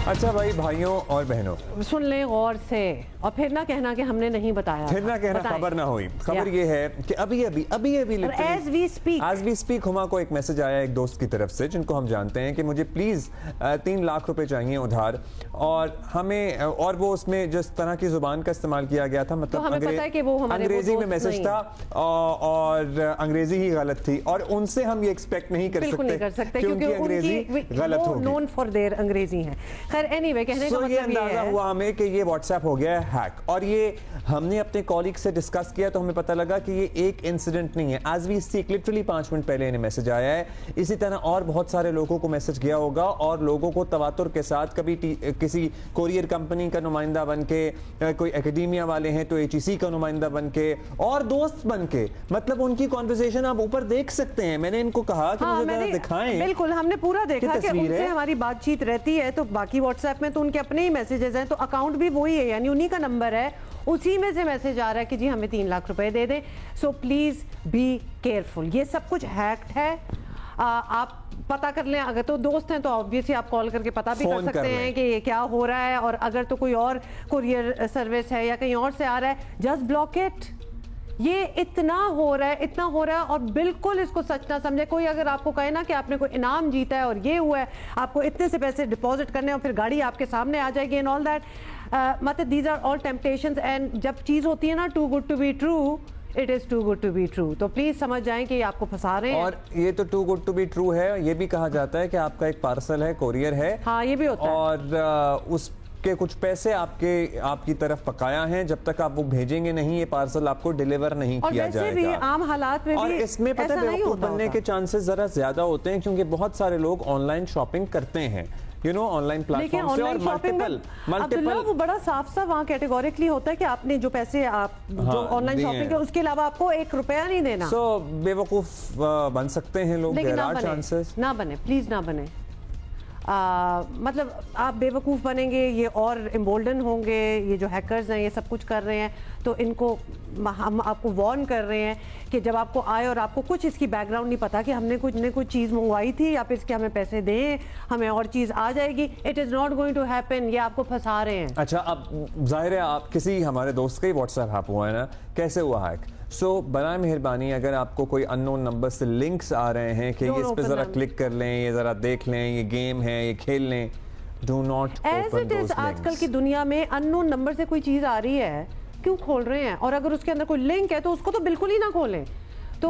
अच्छा भाई, भाइयों और बहनों सुन लें गौर से और फिर ना कहना कि हमने नहीं बताया, फिर ना कहना खबर ना हुई। खबर ये है कि अभी एज वी स्पीक हुमा को एक मैसेज आया एक दोस्त की तरफ से जिनको हम जानते हैं कि मुझे प्लीज 3 लाख रुपए चाहिए उधार, और हमें और वो उसमें जिस तरह की जुबान का इस्तेमाल किया गया था, मतलब तो पता है कि वो अंग्रेजी में मैसेज था और अंग्रेजी ही गलत थी, और उनसे हम ये एक्सपेक्ट नहीं कर सकते क्योंकि अंग्रेजी गलत होगी, नोन फॉर देयर अंग्रेजी है। खैर एनीवे, कहने का मतलब ये अंदाजा हुआ हमें कि ये व्हाट्सएप हो गया है हैक, और ये हमने अपने कॉलीग से डिस्कस किया तो हमें पता लगा कि ये एक इंसिडेंट नहीं है। As we speak literally 5 minute पहले इन्हें मैसेज आया है। इसी तरह और बहुत सारे लोगों को मैसेज गया होगा, और लोगों को तवातुर के साथ कभी किसी कोरियर कंपनी का नुमाइंदा बन के, कोई एकेडेमिया वाले हैं तो एचईसी का नुमाइंदा बन के, और दोस्त बन के, मतलब उनकी कॉन्वर्सेशन आप ऊपर देख सकते हैं। मैंने इनको कहा कि मुझे जरा दिखाएं। बिल्कुल, हमने पूरा देखा कि उनसे हमारी बातचीत रहती है, तो बाकी व्हाट्सएप में तो उनके अपने ही मैसेजेस हैं, तो अकाउंट भी वही है, यानी उन्हीं का नंबर है, उसी में से मैसेज आ रहा है कि जी हमें 3 लाख रुपए दे दें। सो प्लीज बी केयरफुल, ये सब कुछ हैक्ड है। आप पता कर लें, अगर तो दोस्त हैं तो ऑब्वियसली आप कॉल करके पता भी कर सकते हैं कि ये क्या हो रहा है, और अगर तो कोई और कुरियर सर्विस है या कहीं और से आ रहा है, जस्ट ब्लॉक इट। ये इतना हो रहा है और बिल्कुल इसको सच ना समझे। कोई अगर आपको कहे ना कि आपने कोई इनाम जीता है और ये हुआ है, आपको इतने से पैसे डिपॉजिट करने और फिर गाड़ी आपके सामने आ जाएगी एंड ऑल दैट, मतलब these are all temptations, and जब चीज होती है ना too good to be true, it is too good to be true, तो प्लीज समझ जाएं कि आपको फंसा रहे हैं। और ये तो too good to be true है। ये भी कहा जाता है कि आपका एक पार्सल है, कोरियर है, हाँ ये भी होता है, और उस के कुछ पैसे आपकी तरफ पकाया हैं, जब तक आप वो भेजेंगे नहीं ये पार्सल आपको डिलीवर नहीं किया जाएगा। भी आम हालात में और भी इसमें पता है बेवकूफ बनने के चांसेस जरा ज्यादा होते हैं, क्योंकि बहुत सारे लोग ऑनलाइन शॉपिंग करते हैं, ऑनलाइन प्लेटफॉर्म से, और मल्टीपल वो बड़ा साफ साफ वहाँ कैटेगोरिकली होता है कि आपने जो पैसे आप जो ऑनलाइन शॉपिंग के, उसके अलावा आपको 1 रुपया नहीं देना। सो बेवकूफ बन सकते हैं लोग, ना बने, प्लीज ना बने। मतलब आप बेवकूफ़ बनेंगे, ये और एम्बोल्डन होंगे, ये जो हैकर्स हैं ये सब कुछ कर रहे हैं, तो इनको हम आपको वार्न कर रहे हैं कि जब आपको आए और आपको कुछ इसकी बैकग्राउंड नहीं पता कि हमने कुछ चीज़ मंगवाई थी या फिर इसके हमें पैसे दें, हमें और चीज़ आ जाएगी, it is not going to happen, ये आपको फंसा रहे हैं। अच्छा, अब जाहिर है आप किसी हमारे दोस्त का ही व्हाट्सएप हैक हुआ है ना, कैसे हुआ हैक? सो बनाए मेहरबानी, अगर आपको कोई अननोन नंबर से लिंक्स आ रहे हैं कि ये इस पे जरा क्लिक कर लें, ये जरा देख लें, ये गेम है, ये खेल लें, do not open those links. आजकल की दुनिया में अननोन नंबर से कोई चीज आ रही है, क्यों खोल रहे हैं? और अगर उसके अंदर कोई लिंक है तो उसको तो बिल्कुल ही ना खोलें। तो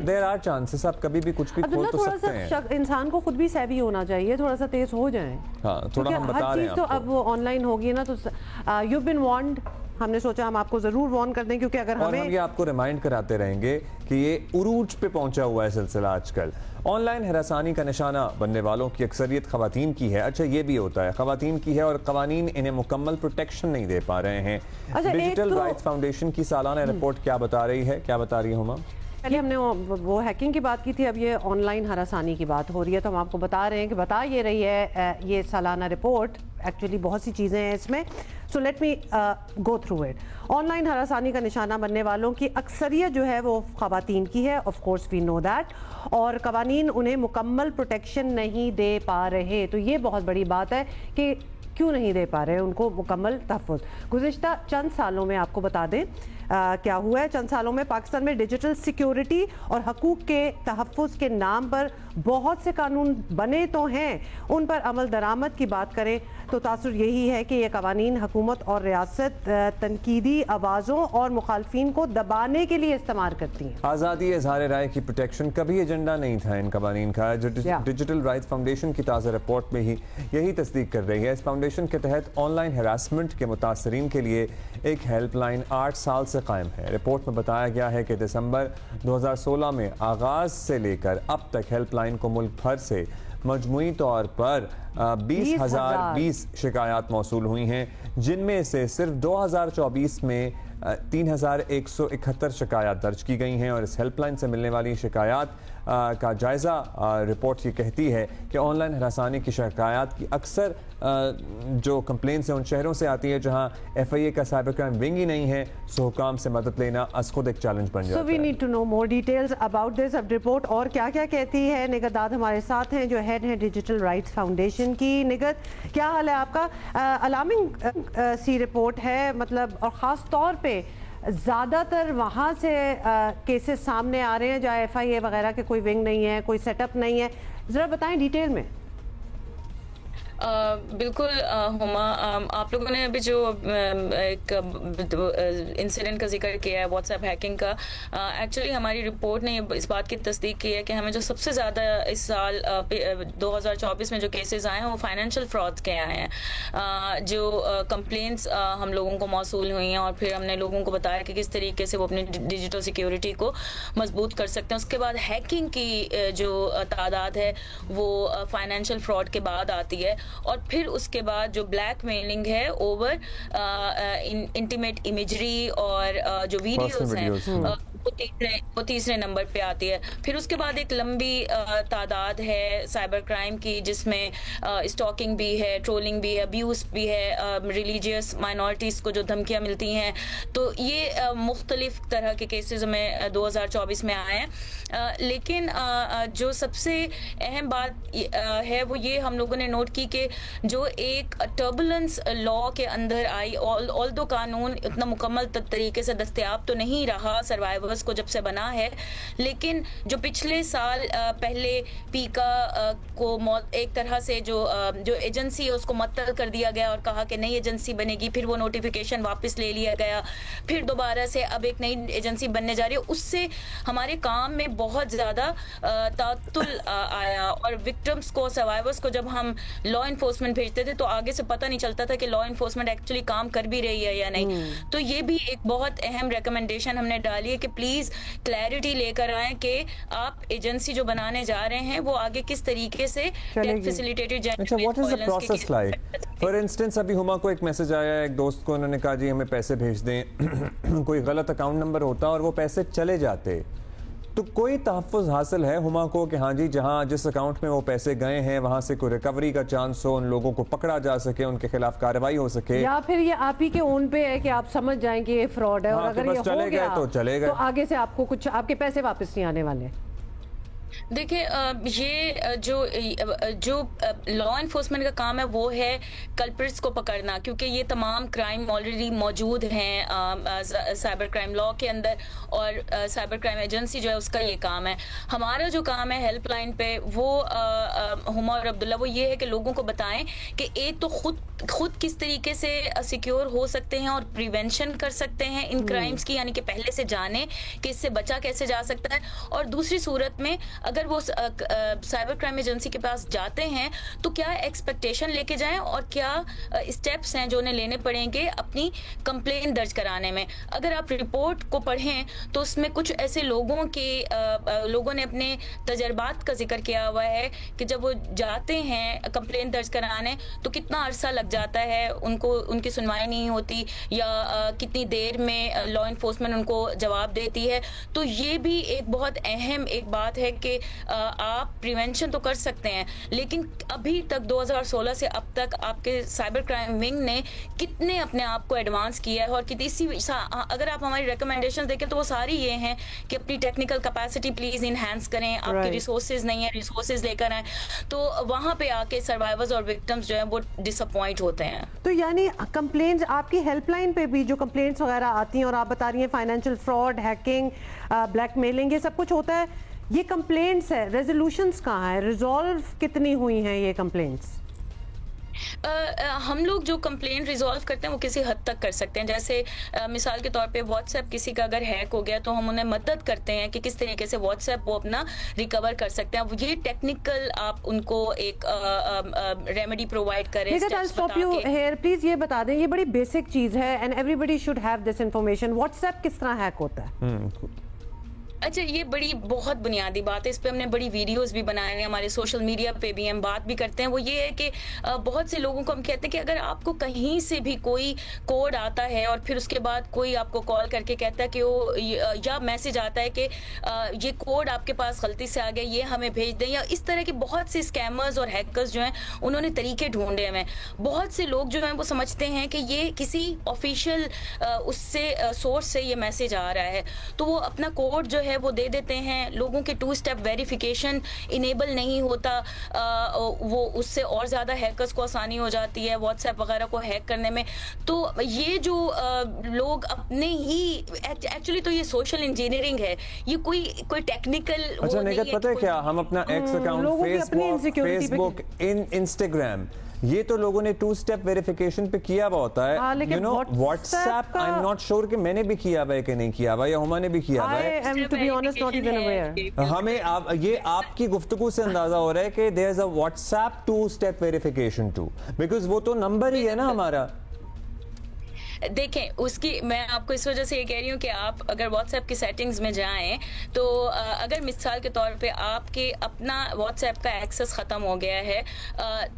देयर आर चांसेस आप कभी भी कुछ भी खोल तो सकते हैं। इंसान को खुद भी सेवी होना चाहिए, थोड़ा सा तेज हो जाए। हाँ, थोड़ा हम बता रहे हैं तो अब वो ऑनलाइन होगी ना, तो यू बीन वार्न्ड, हमने सोचा हम आपको जरूर वार्न कर दें, क्योंकि अगर हमें, हम ये आपको रिमाइंड कराते रहेंगे कि ये उरूज पे पहुंचा हुआ है सिलसिला आजकल। ऑनलाइन हरासानी का निशाना बनने वालों की अक्सरियत खवातीन की है। अच्छा, ये भी होता है, खवातीन की है, और कवानीन इन्हें मुकम्मल प्रोटेक्शन नहीं दे पा रहे हैं। डिजिटल राइट्स फाउंडेशन की सालाना रिपोर्ट क्या बता रही है हुमा? पहले हमने वो हैकिंग की बात की थी, अब ये ऑनलाइन हरासानी की बात हो रही है, तो हम आपको बता रहे हैं कि बता ये रही है ये सालाना रिपोर्ट, एक्चुअली बहुत सी चीज़ें हैं इसमें, so let me go through it. Online हरासानी का निशाना बनने वालों की अक्सरियत जो है वो खवातीन की है, of course we know that, और कवानीन उन्हें मुकम्मल प्रोटेक्शन नहीं दे पा रहे। तो ये बहुत बड़ी बात है कि क्यों नहीं दे पा रहे उनको मुकम्मल तहफ़्फ़ुज़। गुज़िश्ता चंद सालों में आपको बता दें क्या हुआ है। चंद सालों में पाकिस्तान में डिजिटल सिक्योरिटी और हकूक़ के तहफ़्फ़ुज़ के नाम पर बहुत से कानून बने तो हैं, उन पर अमल दरामद की बात करें तो तासुर यही है कि ये कवानीन हुकूमत और रियासत तनकीदी आवाज़ों और मुखालफिन को दबाने के लिए इस्तेमाल करती हैं। आज़ादी इज़हार राय की प्रोटेक्शन कभी एजेंडा नहीं था इन कवानीन का। डिजिटल राइट्स फाउंडेशन की ताज़ा रिपोर्ट में ही यही तस्दीक कर रही है। इस फाउंडेशन के तहत ऑनलाइन हरासमेंट के मुतासरीन के लिए एक हेल्पलाइन 8 साल से कायम है। रिपोर्ट में बताया गया है कि दिसंबर 2016 में आगाज़ से लेकर अब तक हेल्पलाइन को मुल्क भर से मजमूई तौर पर 20,020 शिकायत मौसूल हुई हैं, जिनमें से सिर्फ 2024 में 3,171 शिकायत दर्ज की गई हैं, और इस हेल्पलाइन से मिलने वाली शिकायत का जायज़ा रिपोर्ट ये कहती है कि ऑनलाइन हरासानी की शिकायत की अक्सर जो कंप्लेंट्स हैं उन शहरों से आती है जहां FIA का साइबर क्राइम विंग ही नहीं है, सो हुकाम से मदद लेना अस खुद एक चैलेंज बन जाता है। So we need to know more details about this अब रिपोर्ट और क्या क्या कहती है। निगत दाद हमारे साथ हैं जो हेड है डिजिटल राइट्स फाउंडेशन की। निगत, क्या हाल है आपका? अलार्मिंग सी रिपोर्ट है, मतलब, और ख़ास तौर पे ज़्यादातर वहाँ से केसेस सामने आ रहे हैं जहाँ FIA वगैरह के कोई विंग नहीं है, कोई सेटअप नहीं है, ज़रा बताएं डिटेल में। बिल्कुल हुमा, आप लोगों ने अभी जो एक इंसिडेंट का जिक्र किया है व्हाट्सएप हैकिंग का, एक्चुअली हमारी रिपोर्ट ने इस बात की तस्दीक की है कि हमें जो सबसे ज़्यादा इस साल 2024 में जो केसेस आए हैं वो फाइनेंशियल फ्रॉड के आए हैं। जो कंप्लेंट्स हम लोगों को मौसूल हुई हैं और फिर हमने लोगों को बताया कि किस तरीके से वो अपनी डिजिटल सिक्योरिटी को मजबूत कर सकते हैं। उसके बाद हैकिंग की जो तादाद है वो फाइनेंशियल फ्रॉड के बाद आती है, और फिर उसके बाद जो ब्लैक मेलिंग है ओवर इंटीमेट इमेजरी और जो वीडियोस हैं वो तीसरे नंबर पे आती है। फिर उसके बाद एक लंबी तादाद है साइबर क्राइम की जिसमें स्टॉकिंग भी है, ट्रोलिंग भी है, अब्यूज भी है, रिलीजियस माइनॉरिटीज को जो धमकियां मिलती हैं। तो ये मुख्तलिफ तरह के केसेस में 2024 में आए हैं। लेकिन जो सबसे अहम बात है वो ये हम लोगों ने नोट की कि जो एक टर्बुलेंस लॉ के अंदर आई, ऑल्दो कानून इतना मुकम्मल तरीके से दस्तयाब तो नहीं रहा सर्वाइवर्स को जब से बना है, लेकिन जो पिछले साल पहले पीका को एक तरह से जो एजेंसी है उसको मअतल कर दिया गया और कहा कि नई एजेंसी बनेगी, फिर वो नोटिफिकेशन वापस ले लिया गया, फिर दोबारा से अब एक नई एजेंसी बनने जा रही है। उससे हमारे काम में बहुत ज्यादा तातुल आया और विक्टिम्स को, सर्वाइवर्स को जब हम लॉ इन्फोर्समेंट भेजते थे तो आगे से पता नहीं चलता था कि लॉ इन्फोर्समेंट एक्चुअली काम कर भी रही है या नहीं। तो ये भी एक बहुत अहम रिकमेंडेशन हमने डाली है कि प्लीज क्लैरिटी लेकर आए कि आप एजेंसी जो बनाने जा रहे हैं वो आगे किस तरीके से फैसिलिटेटेड। अच्छा, what is the process like? For instance अभी हुमा को एक मैसेज आया है एक दोस्त को, उन्होंने कहा जी हमें पैसे भेज दें कोई गलत अकाउंट नंबर होता और वो पैसे चले जाते, तो कोई तहफ़्फ़ुज़ हासिल है हुमा को कि हाँ जी जहाँ जिस अकाउंट में वो पैसे गए हैं वहाँ से कोई रिकवरी का चांस हो, उन लोगों को पकड़ा जा सके, उनके खिलाफ कार्रवाई हो सके, या फिर ये आप ही के ओन पे है कि आप समझ जाएं कि ये फ्रॉड है, और अगर ये हो गया तो चले गए, तो आगे से आपको कुछ आपके पैसे वापस नहीं आने वाले। देखिए, ये जो लॉ इन्फोर्समेंट का काम है वो है कल्प्रिट्स को पकड़ना, क्योंकि ये तमाम क्राइम ऑलरेडी मौजूद हैं साइबर क्राइम लॉ के अंदर, और साइबर क्राइम एजेंसी जो है उसका ये काम है। हमारा जो काम है हेल्पलाइन पे वो हुमा और अब्दुल्ला वो ये है कि लोगों को बताएं कि एक तो खुद किस तरीके से सिक्योर हो सकते हैं और प्रिवेंशन कर सकते हैं इन क्राइम्स की, यानी कि पहले से जाने कि इससे बचा कैसे जा सकता है, और दूसरी सूरत में अगर वो साइबर क्राइम एजेंसी के पास जाते हैं तो क्या एक्सपेक्टेशन लेके जाएं और क्या स्टेप्स हैं जो उन्हें लेने पड़ेंगे अपनी कंप्लेंट दर्ज कराने में। अगर आप रिपोर्ट को पढ़ें तो उसमें कुछ ऐसे लोगों ने अपने तजर्बात का जिक्र किया हुआ है कि जब वो जाते हैं कंप्लेंट दर्ज कराने तो कितना अरसा लग जाता है, उनकी सुनवाई नहीं होती, या कितनी देर में लॉ इन्फोर्समेंट उनको जवाब देती है। तो ये भी एक बहुत अहम एक बात है कि आप प्रिवेंशन तो कर सकते हैं, लेकिन अभी तक 2016 से अब तक आपके साइबर क्राइम विंग ने कितने अपने आप को एडवांस किया है, और अगर आप हमारी रिकमेंडेशंस देखें तो वो सारी ये हैं कि अपनी टेक्निकल कैपेसिटी प्लीज इनहैंस करें, आपके रिसोर्सेज नहीं है, रिसोर्सेज लेकर आए, तो वहां पे आके सर्वाइवर्स और विक्टिम्स जो है वो डिसअपॉइंट होते हैं। तो यानी कंप्लेंट्स आपकी हेल्पलाइन पे भी जो कंप्लेंट्स वगैरह आती हैं, और आप बता रही हैं फाइनेंशियल फ्रॉड, हैकिंग, ब्लैकमेलिंग, ये सब कुछ होता है, ये कंप्लेंट्स है, रेजोल्यूशंस कहाँ है, रिजॉल्व कितनी हुई हैं ये कंप्लेंट्स? हम लोग जो कंप्लेंट रिजॉल्व करते हैं वो किसी हद तक कर सकते हैं। जैसे मिसाल के तौर पे व्हाट्सएप किसी का अगर हैक हो गया तो हम उन्हें मदद करते हैं कि किस तरीके से व्हाट्सएप वो अपना रिकवर कर सकते हैं। ये टेक्निकल आप उनको एक रेमेडी प्रोवाइड करें। प्लीज ये बता दें, ये बड़ी बेसिक चीज है and everybody should have this information, WhatsApp किस तरह हैक होता है? अच्छा, ये बड़ी बहुत बुनियादी बात है, इस पे हमने बड़ी वीडियोस भी बनाए हैं, हमारे सोशल मीडिया पे भी हम बात भी करते हैं। वो ये है कि बहुत से लोगों को हम कहते हैं कि अगर आपको कहीं से भी कोई कोड आता है और फिर उसके बाद कोई आपको कॉल करके कहता है कि वो या मैसेज आता है कि ये कोड आपके पास गलती से आ गया, ये हमें भेज दें, या इस तरह के बहुत से स्कैमर्स और हैकर्स जो हैं उन्होंने तरीके ढूंढे हुए हैं। बहुत से लोग जो हैं वो समझते हैं कि ये किसी ऑफिशियल उससे सोर्स से ये मैसेज आ रहा है, तो वो अपना कोड जो है वो दे देते हैं। लोगों के 2 स्टेप वेरिफिकेशन इनेबल नहीं होता, वो उससे और ज्यादा हैकर्स को आसानी हो जाती है व्हाट्सएप वगैरह को हैक करने में। तो ये जो लोग अपने ही एक्चुअली तो ये सोशल इंजीनियरिंग है, ये कोई टेक्निकल। अच्छा निगत, पता है क्या, हम अपना एक्स अकाउंट, फेसबुक, इंस्टाग्राम, ये तो लोगों ने 2 स्टेप वेरिफिकेशन पे किया हुआ होता है। You know WhatsApp, I am not sure कि मैंने भी किया हुआ है कि नहीं किया हुआ, या हुमा ने भी किया हुआ है। हमें ये आपकी गुफ्तगू से अंदाजा हो रहा है कि there is a WhatsApp 2 step verification too, because वो तो नंबर ही है ना हमारा। देखें, उसकी मैं आपको इस वजह से ये कह रही हूँ कि आप अगर व्हाट्सएप की सेटिंग्स में जाएं तो अगर मिसाल के तौर पे आपके अपना व्हाट्सएप का एक्सेस ख़त्म हो गया है,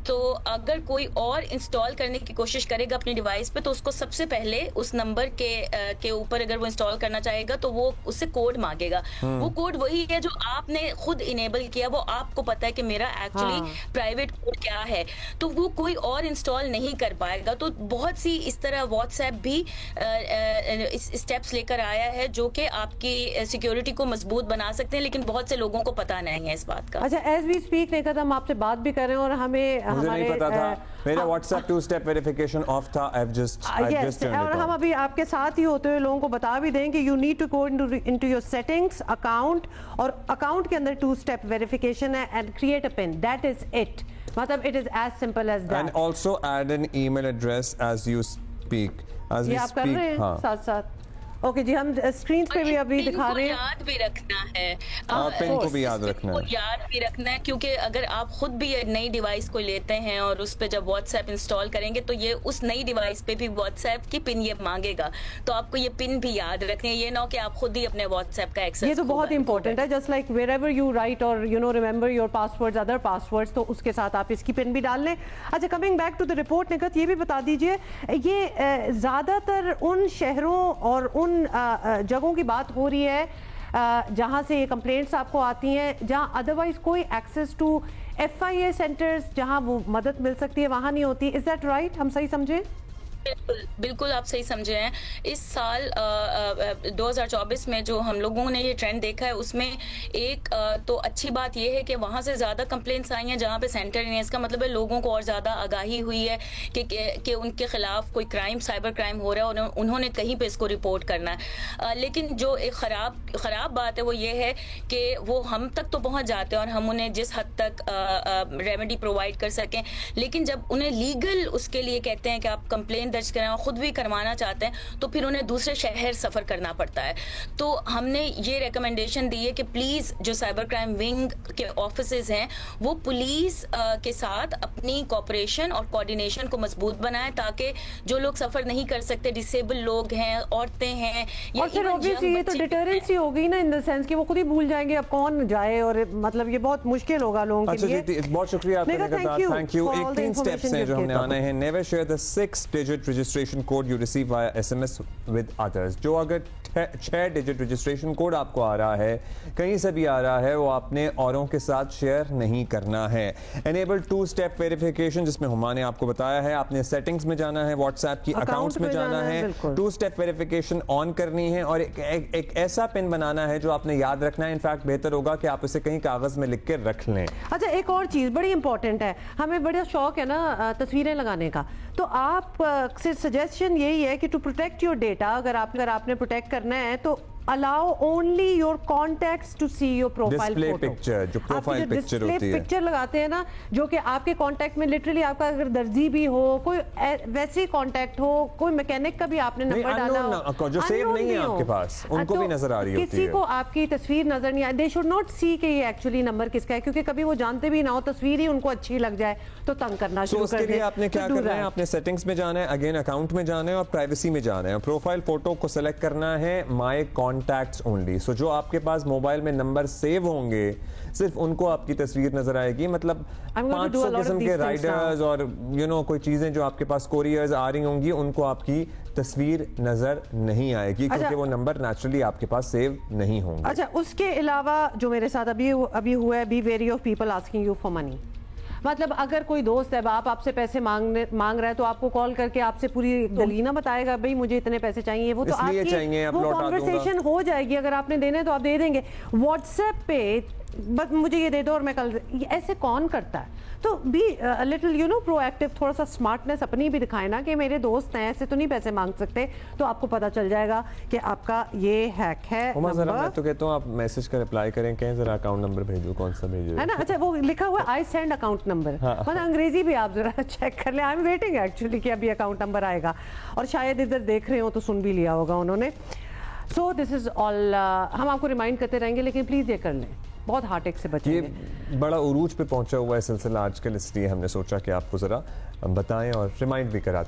तो अगर कोई और इंस्टॉल करने की कोशिश करेगा अपनी डिवाइस पे, तो उसको सबसे पहले उस नंबर के ऊपर अगर वो इंस्टॉल करना चाहेगा तो वो उससे कोड मांगेगा। वो कोड वही है जो आपने खुद इनेबल किया, वो आपको पता है कि मेरा एक्चुअली प्राइवेट कोड क्या है, तो वो कोई और इंस्टॉल नहीं कर पाएगा। तो बहुत सी इस तरह व्हाट्सएप भी स्टेप्स लेकर आया है जो कि आपकी सिक्योरिटी को मजबूत बना सकते हैं, लेकिन बहुत से लोगों को पता नहीं है इस बात का। अच्छा, एज वी स्पीक नहीं हम आपसे बात भी कर रहे हैं और हमें हमारे नहीं पता था, मेरा व्हाट्सएप 2 स्टेप वेरिफिकेशन ऑफ था। और हम अभी आपके साथ ही होते हुए लोगों को बता भी दें कि you need to go into your settings account, और अकाउंट के अंदर 2 स्टेप वेरिफिकेशन है, and create a pin, that is it. मतलब it is as simple as that. And also add an email address as you speak. ये आप कर रहे हैं साथ साथ। ओके जी, हम स्क्रीन पे भी अभी दिखा रहे हैं। याद भी रखना है, पिन को भी याद रखना है, याद भी रखना है, क्योंकि अगर आप खुद भी एक नई डिवाइस को लेते हैं और उस पे जब व्हाट्सएप इंस्टॉल करेंगे तो ये उस नई डिवाइस पे भी व्हाट्सएप की पिन ये मांगेगा, तो आपको ये पिन भी याद रखनी है। ये ना कि आप खुद ही अपने व्हाट्सएप का एक्सेस, ये तो बहुत इंपॉर्टेंट है। Just like wherever you write और you know remember your passwords, other passwords, तो उसके साथ आप इसकी पिन भी डाल लें। अच्छा, coming back to the report, Nighat ये भी बता दीजिए, ये ज्यादातर उन शहरों और उन जगहों की बात हो रही है जहां से ये कंप्लेंट्स आपको आती हैं, जहां अदरवाइज कोई एक्सेस टू FIA सेंटर्स जहां वो मदद मिल सकती है वहां नहीं होती। Is that right? हम सही समझे? बिल्कुल आप सही समझे हैं। इस साल 2024 में जो हम लोगों ने ये ट्रेंड देखा है, उसमें एक तो अच्छी बात ये है कि वहाँ से ज़्यादा कंप्लेंट्स आई हैं जहाँ पे सेंटर नहीं है। इसका मतलब है लोगों को और ज़्यादा आगाही हुई है कि उनके खिलाफ कोई क्राइम, साइबर क्राइम हो रहा है और उन्होंने कहीं पे इसको रिपोर्ट करना है। लेकिन जो एक ख़राब बात है वो ये है कि वो हम तक तो पहुँच जाते हैं और हम उन्हें जिस हद तक रेमेडी प्रोवाइड कर सकें, लेकिन जब उन्हें लीगल उसके लिए कहते हैं कि आप कंप्लेंट दर्ज करें और खुद भी करवाना चाहते हैं तो फिर उन्हें दूसरे शहर सफर करना पड़ता है। तो हमने ये रिकमेंडेशन दी है कि प्लीज जो साइबर क्राइम विंग के ऑफिसेज हैं वो पुलिस के साथ अपनी कोऑपरेशन और कोऑर्डिनेशन को मजबूत बनाएं, ताकि जो लोग सफर नहीं कर सकते, डिसेबल लोग हैं, औरतें हैं, और फिर ऑब्वियसली ये तो डिटरेंस ही होगी ना, इन द सेंस कि वो खुद ही भूल जाएंगे अब कौन जाए, और मतलब ये बहुत मुश्किल होगा लोगों के लिए। बहुत शुक्रिया आपका, थैंक यू। एक 3 स्टेप्स हैं जो हमने आने हैं। Never share the 6-digit registration code you receive via SMS with others। जो अगर 6 डिजिट रजिस्ट्रेशन कोड आपको आ रहा है, कहीं से भी आ रहा है, वो आपने औरों के साथ शेयर नहीं करना है। Enable 2 स्टेप वेरिफिकेशन, जिसमें हुमा ने आपको बताया है, आपने सेटिंग्स में जाना है, व्हाट्सएप की अकाउंट्स में जाना है, 2 स्टेप वेरिफिकेशन ऑन करनी है और एक ऐसा पिन बनाना है जो आपने याद रखना है। इनफैक्ट बेहतर होगा कि आप उसे कहीं कागज में लिख के रख लें। अच्छा, एक और चीज बड़ी इंपॉर्टेंट है, हमें बड़ा शौक है ना तस्वीरें लगाने का, तो आप से सजेशन यही है कि टू प्रोटेक्ट योर डेटा, अगर आपने प्रोटेक्ट करना है तो allow only your contacts to see your profile display photo। picture, जो प्रोफाइल पिक्चर होती है, पिक्चर लगाते हैं ना, जो कि आपके कांटेक्ट में लिटरली आपका अगर दर्जी भी हो, कोई वैसे कांटेक्ट हो, कोई मैकेनिक का भी आपने नंबर डाला हो जो सेव नहीं है आपके पास, उनको भी नजर आ रही होती है, किसी को आपकी तस्वीर नजर नहीं आए, दे शुड नॉट सी कि ये एक्चुअली नंबर किसका है, क्योंकि कभी वो जानते भी ना हो, तस्वीर ही उनको अच्छी लग जाए तो तंग करना शुरू कर दें। उसके लिए आपने क्या करना है, आपने सेटिंग्स में जाना है, अगेन अकाउंट में जाना है और प्राइवेसी में जाना है, प्रोफाइल फोटो को सिलेक्ट करना है, माय कॉन्टैक्ट कॉन्टैक्ट्स ओनली। सो जो आपके पास मोबाइल में नंबर सेव होंगे सिर्फ उनको आपकी तस्वीर नजर आएगी। मतलब 500 किस्म के राइडर्स और कोई चीजें जो आपके पास कोरियर्स आ रही होंगी उनको आपकी तस्वीर नजर नहीं आएगी, क्योंकि वो नंबर नेचुरली आपके पास सेव नहीं होंगे। अच्छा, उसके अलावा जो मेरे साथ अभी हुआ है, be very of people asking you for money. मतलब अगर कोई दोस्त है आपसे पैसे मांग रहा है तो आपको कॉल करके आपसे पूरी दलीना बताएगा, भाई मुझे इतने पैसे चाहिए, वो तो आपकी वो कॉन्वर्सेशन हो जाएगी। अगर आपने देने तो आप दे देंगे। व्हाट्सएप पे बस मुझे ये दे दो और मैं कल, ऐसे कौन करता है? तो बी लिटिल प्रोएक्टिव, थोड़ा सा स्मार्टनेस अपनी भी दिखाए ना कि मेरे दोस्त हैं, ऐसे तो नहीं पैसे मांग सकते। तो आपको पता चल जाएगा कि आपका ये हैक है। मैं तो कहता हूँ आप मैसेज का रिप्लाई करें, कहें जरा अकाउंट नंबर भेजो, कौन सा भेजो, है ना? अच्छा, वो लिखा हुआ आई सेंड अकाउंट नंबर, मतलब अंग्रेजी भी आप जरा चेक कर लें। आई एम वेटिंग एक्चुअली कि अभी अकाउंट नंबर आएगा, और शायद इधर देख रहे हो तो सुन भी लिया होगा उन्होंने। So this is all. हम आपको रिमाइंड करते रहेंगे, लेकिन प्लीज ये कर लें, बहुत हार्ट से बचेंगे। ये बड़ा उरूज पे पहुंचा हुआ है सिलसिला आजकल, इसलिए हमने सोचा कि आपको जरा बताएं और रिमाइंड भी कराते हैं।